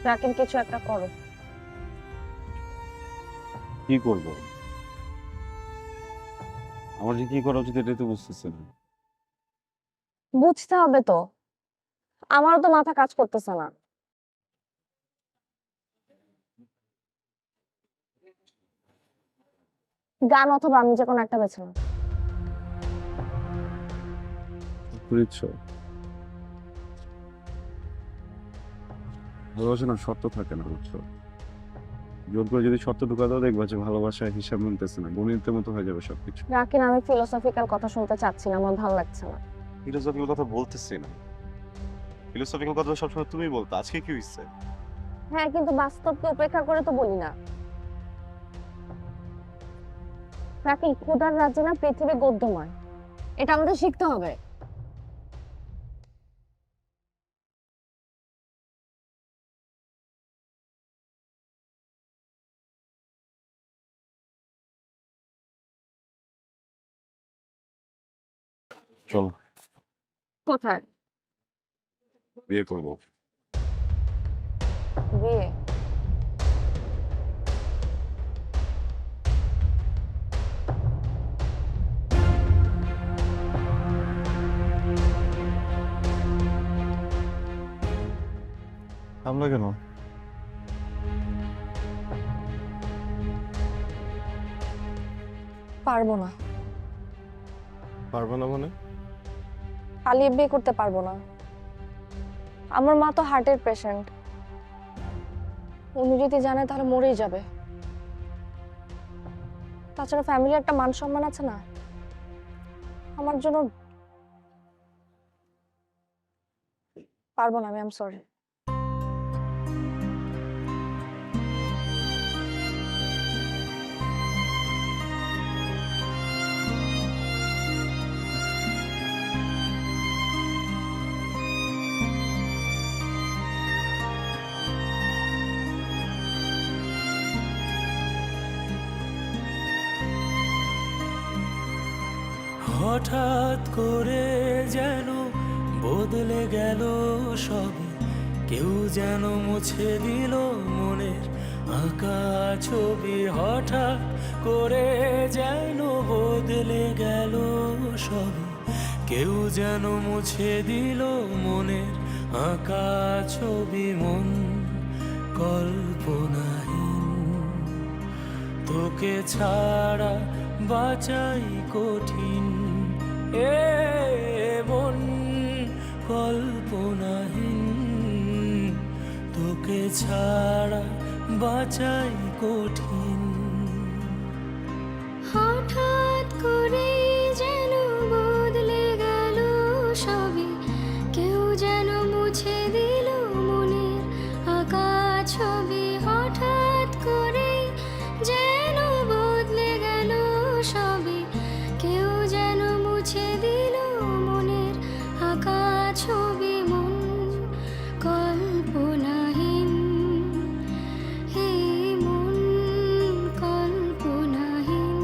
রাকিন, কিছু একটা করো। কি করব? আমার যে কি করা উচিত এটাই তো বুঝতেছি না। বুঝতে হবে তো, আমারও তো মাথা কাজ করতেছে না। গান অথবা আমি যে কোনো একটা বেছে নাও। বুঝছো, ভালোবাসা না শর্ত থাকে না, বুঝছো? জোর করে যদি শর্ত ঢুকা দাও দেখবা যে ভালোবাসার হিসাব মিলতেছে না, গণিতের মতো হয়ে যাবে সবকিছু। রাকিন, আমি ফিলোসফিক্যাল কথা শুনতে চাচ্ছি না, আমার ভালো লাগছে না। ফিলোসফিক্যাল কথা বলতেছি না, ফিলোসফিক্যাল কথা সবসময় তুমি বলতো, আজকে কি হইছে? হ্যাঁ, কিন্তু বাস্তবকে উপেক্ষা করে তো বলি না। রাকিন, খোদার রাজ্যে না পৃথিবী গদ্যময়, এটা আমাদের শিখতে হবে। চল কোথায়? বিয়ে করবো। বিয়ে? থামলা কেন? পারবো না। পারবে না মানে? পালিয়ে বিয়ে করতে পারবো না। আমার মা তো হার্টের পেশেন্ট, উনি যদি জানে তাহলে মরেই যাবে। তাছাড়া ফ্যামিলির একটা মান সম্মান আছে না, আমার জন্য পারবো না। আমি আম সরি। হঠাৎ করে যেন বদলে গেল সবই, কেউ যেন মুছে দিল মনের আঁকা ছবি। হঠাৎ করে যেন বদলে গেল সবই, কেউ যেন মুছে দিল মনের আঁকা ছবি। মন কল্পনাহীন, তোকে ছাড়া বাঁচাই কঠিন। এ মন কল্পনাহীন, তোকে ছাড়া বাঁচাই কঠিন। হঠাৎ করে যেন বদলে গেল সবই, কেউ যেন মুছে দিল মনের আঁকা ছবি। হঠাৎ করে যেন বদলে গেল সবই, কেউ যেন মুছে দিল মনের আঁকা ছবি। মন কল্পনাহীন, হে মন কল্পনাহীন,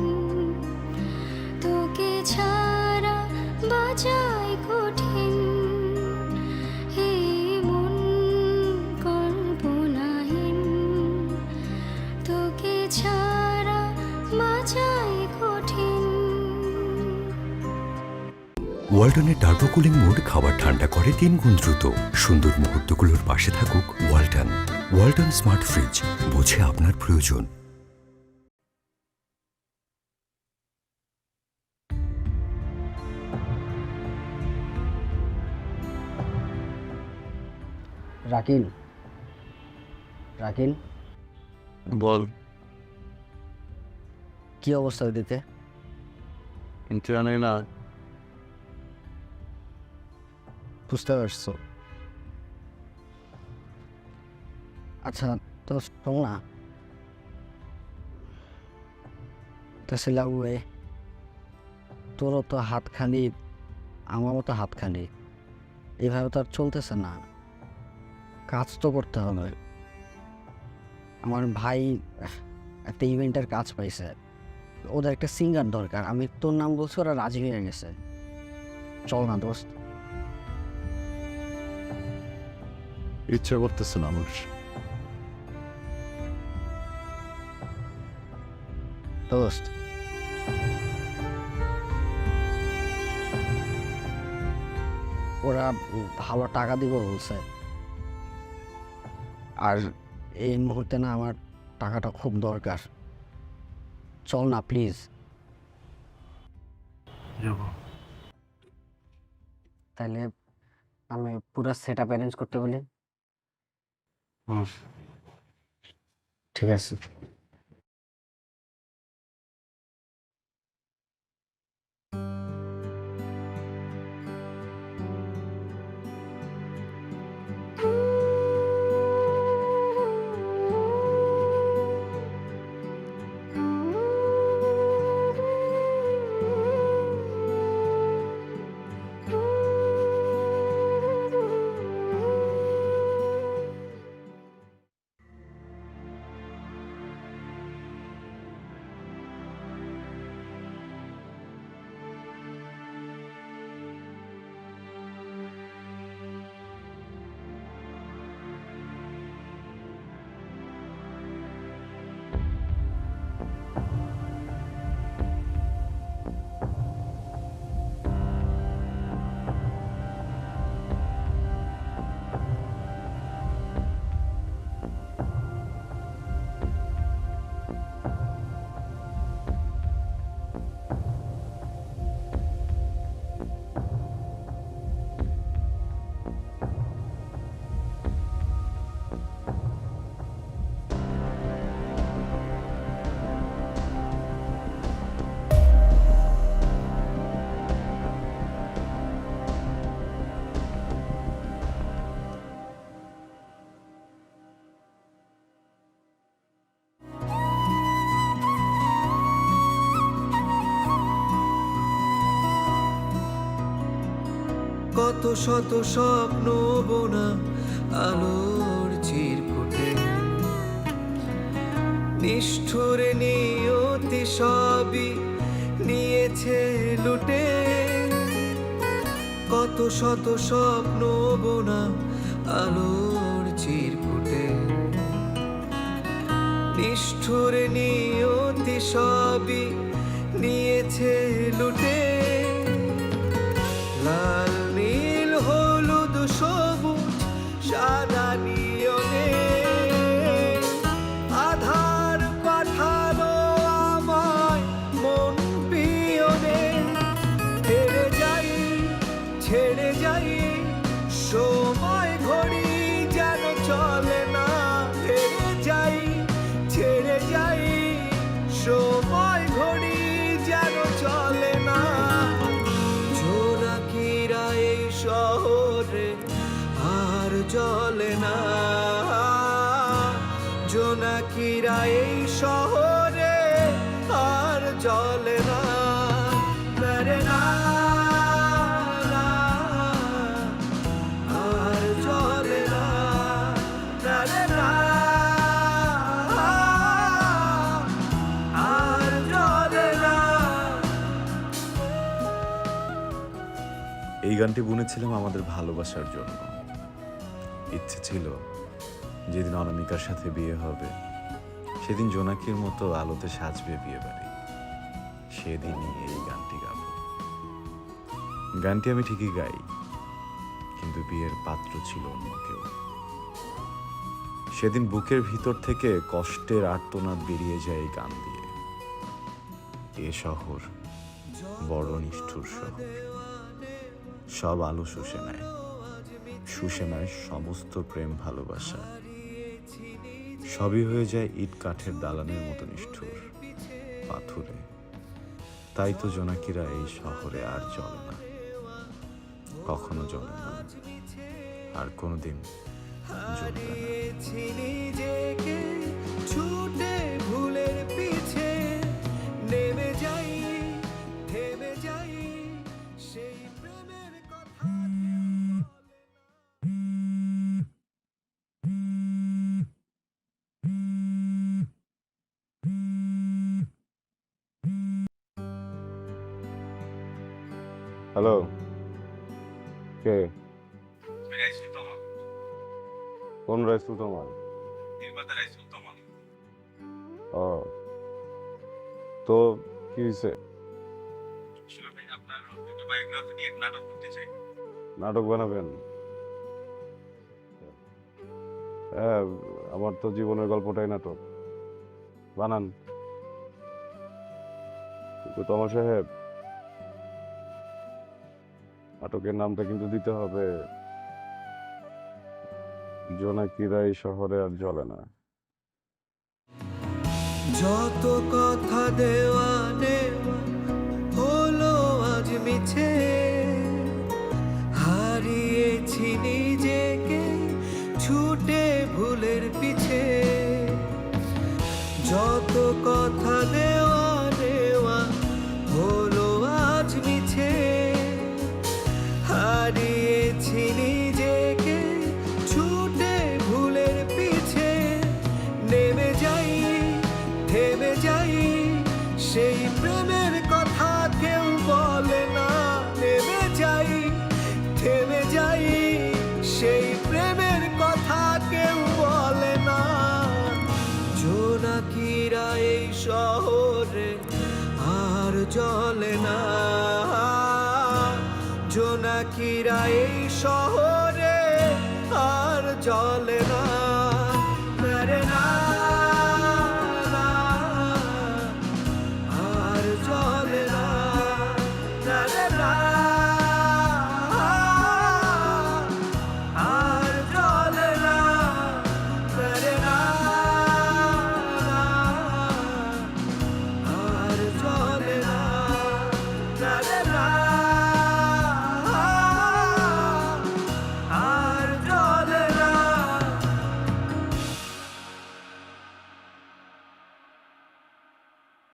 তোকে ছাড়া বাঁচাই কঠিন। হে মন কল্পনাহীন, তোকে ছাড়া বাঁচাই কঠিন। ওয়ালটনের টার্বো কুলিং মোড খাবার ঠান্ডা করে 3 গুণ দ্রুত। সুন্দর মুহূর্তগুলোর পাশে থাকুক ওয়ালটন। ওয়ালটন স্মার্ট ফ্রিজ, বোঝে আপনার প্রয়োজন। রাকিন, রাকিন, বল। কি অবস্থা ওদিকে? কিন্তু জানি না খুঁজতে আসছো। আচ্ছা তো শোন না, তাহলে তোরও তো হাত খালি, আমারও তো হাত খালি, এভাবে তো আর চলতেছে না, কাজ তো করতে হবে। আমার ভাই একটা ইভেন্টের কাজ পাইছে, ওদের একটা সিঙ্গার দরকার, আমি তোর নাম বলছি, ওরা রাজি হয়ে গেছে। চল না দোস্ত। ইচ্ছা করতেছে না আমার। দোস্ত ওরা ভালো টাকা দিব বলছে, আর এই মুহূর্তে না আমার টাকাটা খুব দরকার। চল না প্লিজ। তাহলে আমি পুরো সেট আপ অ্যারেঞ্জ করতে বলি। ঠিক আছে। কত শত স্বপ্ন বোনা আলোর চিরকুটে, নিষ্ঠুর নিয়তি সবই নিয়েছে লুটে। কত শত স্বপ্ন বোনা আলোর চিরকুটে, নিষ্ঠুর নিয়তি সবই নিয়েছে লুটে। লাল নীল হলুদ সবুজ সাদা নিয়মে আধার পাঠালো আমায় মন পিয়নে। ছেড়ে যাই সময় ঘড়ি যেন চলে না। ছেড়ে যাই সময় ঘড়ি যেন চলে না। জোনাকিরা এই শহরে আর জ্বলে না। জোনাকিরা এই শহরে আর জ্বলে না। মেরে না আর জ্বলে না। মেরে না আর জ্বলে না। এই গানটি বুনেছিলাম আমাদের ভালোবাসার জন্য। ইচ্ছে ছিল যেদিন অনামিকার সাথে বিয়ে হবে সেদিন জোনাকির মতো আলোতে সাজবে বিয়ে বাড়ি, সেদিনই এই গানটি গাব। গানটি আমি ঠিকই গাই, কিন্তু বিয়ের পাত্র ছিল অন্য কেউ। সেদিন বুকের ভিতর থেকে কষ্টের আর্তনাদ বেরিয়ে যায় এই গান দিয়ে। এ শহর বড় নিষ্ঠুর শহর, সব আলো শুষে নেয়, শুষে নেয় সমস্ত প্রেম ভালোবাসা। সবই হয়ে যায় ইট কাঠের দালানের মতো নিষ্ঠুর, পাথুরে। তাই তো জোনাকিরা এই শহরে আর চলে না। কখনো জমে না, আর কোনোদিন জমবে না। নিজেকে ছুটে ভুলের পিছে নেমে যাই, থেমে যাই, সেই প্রেমের কথা হ্যালো, কে? কোন রাইসুল তোমার? ও, তো কি হয়েছে? নাটক বানাবেন? হ্যাঁ, আমার তো জীবনের গল্পটাই নাটক, বানান। কিন্তু তোমার সাহেব, নাটকের নামটা কিন্তু দিতে হবে জোনাকিরা এই শহরে আর জ্বলে না। যত কথা দেওয়া নেওয়া হলো আজ মিছে, হারিয়েছি নিজেকে ছুটে ভুলের পিছে। যত কথা দেওয়া নেওয়া হলো আজ মিছে, হারিয়েছি নিজেকে ছুটে ভুলের পিছে। নেমে যাই, থেমে যাই, সেই প্রেমের কথা কেউ বলে না। নেমে যাই, থেমে যাই, সেই প্রেমের কথা কেউ বলে না। জোনাকিরা এই শহরে আর জ্বলে না, জোনাকিরা এই শহরে আর জ্বলে না।